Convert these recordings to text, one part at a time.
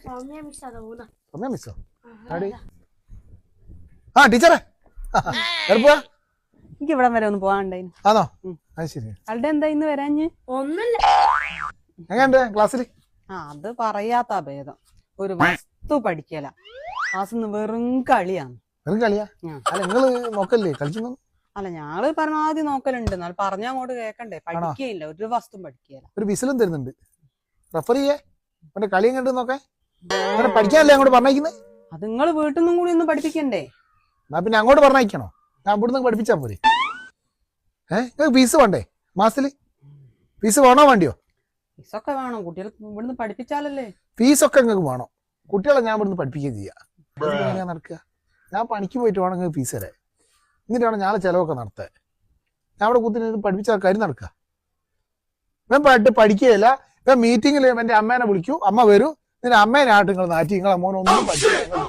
സൗമ്യ മിസ്സോ ആ ടീച്ചറെ എളുപ്പാ എനിക്ക് ഇവിടെ വരെ ഒന്ന് പോകാണ്ടായി. ആണോ? അത് ശരി. അവിടെ എന്താ ഇന്ന് വരാഞ്ഞ്? ഒന്നുമില്ല. എങ്ങനെയുണ്ട് ക്ലാസ്സില്? അത് പറയാത്ത ഭേദം. ഒരു വസ്തു പഠിക്കല. ക്ലാസ് വെറും കളിയാണ്. വെറും കളിയാ? അല്ല നിങ്ങള് നോക്കല്ലേ കളിക്കുന്നു? അല്ല ഞങ്ങള് പരമാവധി നോക്കലുണ്ട്. എന്നാൽ പറഞ്ഞ അങ്ങോട്ട് കേക്കണ്ടേ. പഠിക്കയില്ല, ഒരു വസ്തു പഠിക്കല. ഒരു വിസിലും തരുന്നുണ്ട്. റെഫർ ചെയ്യേ മറ്റേ കളിയും കണ്ടു നോക്കേ. അങ്ങനെ പഠിക്കാനല്ലേ അങ്ങോട്ട് പറഞ്ഞേക്കുന്നത്? അത് നിങ്ങള് വീട്ടിൽ നിന്നും കൂടി ഒന്ന് പഠിപ്പിക്കണ്ടേ? എന്നാ പിന്നെ അങ്ങോട്ട് പറഞ്ഞയക്കണോ? ഞാൻ ഇവിടുന്ന് പഠിപ്പിച്ചാ പോരെ? നിങ്ങൾക്ക് ഫീസ് വേണ്ടേ? മാസത്തില് ഫീസ് വേണോ വേണ്ടിയോ? ഫീസൊക്കെ വേണം. കുട്ടികൾ ഇവിടുന്ന് പഠിപ്പിച്ചാലല്ലേ. ഫീസൊക്കെ നിങ്ങൾക്ക് വേണം. കുട്ടികളെ ഞാൻ ഇവിടുന്ന് പഠിപ്പിക്കുകയും ചെയ്യാം. നടക്കുക. ഞാൻ പണിക്ക് പോയിട്ട് വേണം നിങ്ങൾക്ക് ഫീസ് തരാൻ. എന്നിട്ട് വേണം ഞാളെ ചിലവൊക്കെ നടത്താൻ. ഞാൻ അവിടെ കുത്തിന് പഠിപ്പിച്ച കാര്യം നടക്കുക. ഞാൻ പഠിക്കുകയില്ല. ഇപ്പം മീറ്റിങ്ങിൽ എൻ്റെ അമ്മേനെ വിളിക്കൂ, അമ്മ വരൂ, നിന്റെ അമ്മേനെ ആയിട്ട് നിങ്ങൾ നാറ്റി നിങ്ങളെ മോനൊന്നും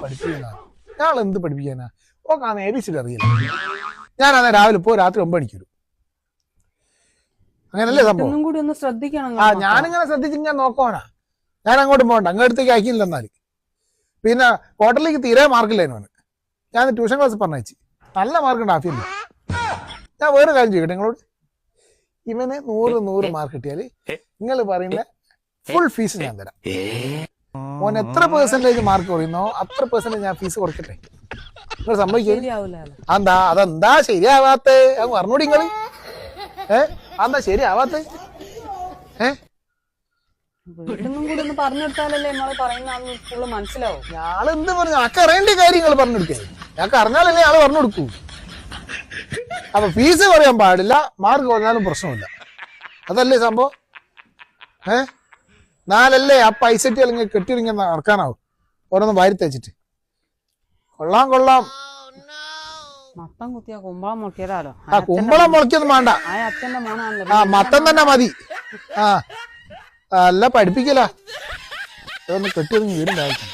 പഠിപ്പിക്കുന്നതാണ്. ഞങ്ങൾ എന്ത് പഠിപ്പിക്കാനാ? ഓ കാണാൻ ഏബിസിൽ അറിയില്ല. ഞാനത് രാവിലെ പോ, രാത്രി 9 മണിക്ക് വരും. അങ്ങനല്ലേ സംഭവം? കൂടി ഒന്ന് ശ്രദ്ധിക്കണം. ആ ഞാനിങ്ങനെ ശ്രദ്ധിച്ചിട്ട് ഞാൻ നോക്കുവാനാ. ഞാൻ അങ്ങോട്ടും പോകണ്ട, അങ്ങോട്ടത്തേക്ക് അയക്കില്ല. എന്നാൽ പിന്നെ ക്വാർട്ടറിലേക്ക് തീരെ മാർക്കില്ലേനു. ഞാൻ ട്യൂഷൻ ക്ലാസ് പറഞ്ഞയച്ചു. നല്ല മാർക്കുണ്ട് ആഫിയിൽ. ഞാൻ വേറെ കാര്യം ചെയ്യട്ടെ നിങ്ങളോട്. ഇവന് 100 മാർക്ക് കിട്ടിയാൽ നിങ്ങൾ പറയുന്ന ഫുൾ ഫീസ് ഞാൻ തരാം. മോൻ എത്ര % മാർക്ക് കുറയുന്നോ അത്ര % ഞാൻ ഫീസ് കൊടുക്കട്ടെ. നിങ്ങൾ സമ്മതിക്കില്ല? അതെന്താ ശരിയാവാത്ത പറഞ്ഞോടി നിങ്ങള്? അതെന്താ ശരിയാവാത്ത? മനസ്സിലാവും. ഞാളെന്ത് പറഞ്ഞു? ഞങ്ങൾക്ക് അറിയേണ്ട കാര്യങ്ങൾ പറഞ്ഞു കൊടുക്കേ. ഞങ്ങൾക്ക് അറിഞ്ഞാലല്ലേ ആള് പറഞ്ഞു കൊടുക്കൂ. അപ്പൊ ഫീസ് പറയാൻ പാടില്ല, മാർക്ക് കുറഞ്ഞാലും പ്രശ്നമില്ല. അതല്ലേ സംഭവം? നാലല്ലേ ആ പൈസ അല്ലെങ്കിൽ കെട്ടിയിറങ്ങി നടക്കാനാവും ഓരോന്ന് വാരി തേച്ചിട്ട്. കൊള്ളാം കൊള്ളാം. മത്തം കുത്തിയാ കുമ്പളം മുളക്കിയാലോ? ആ കുമ്പളം മുളക്കൊന്നും വേണ്ട. ആ മത്തം തന്നെ മതി. ആ അല്ല പഠിപ്പിക്കല. ഇതൊന്ന് കെട്ടിയിറങ്ങി വീടുണ്ടായിരിക്കും.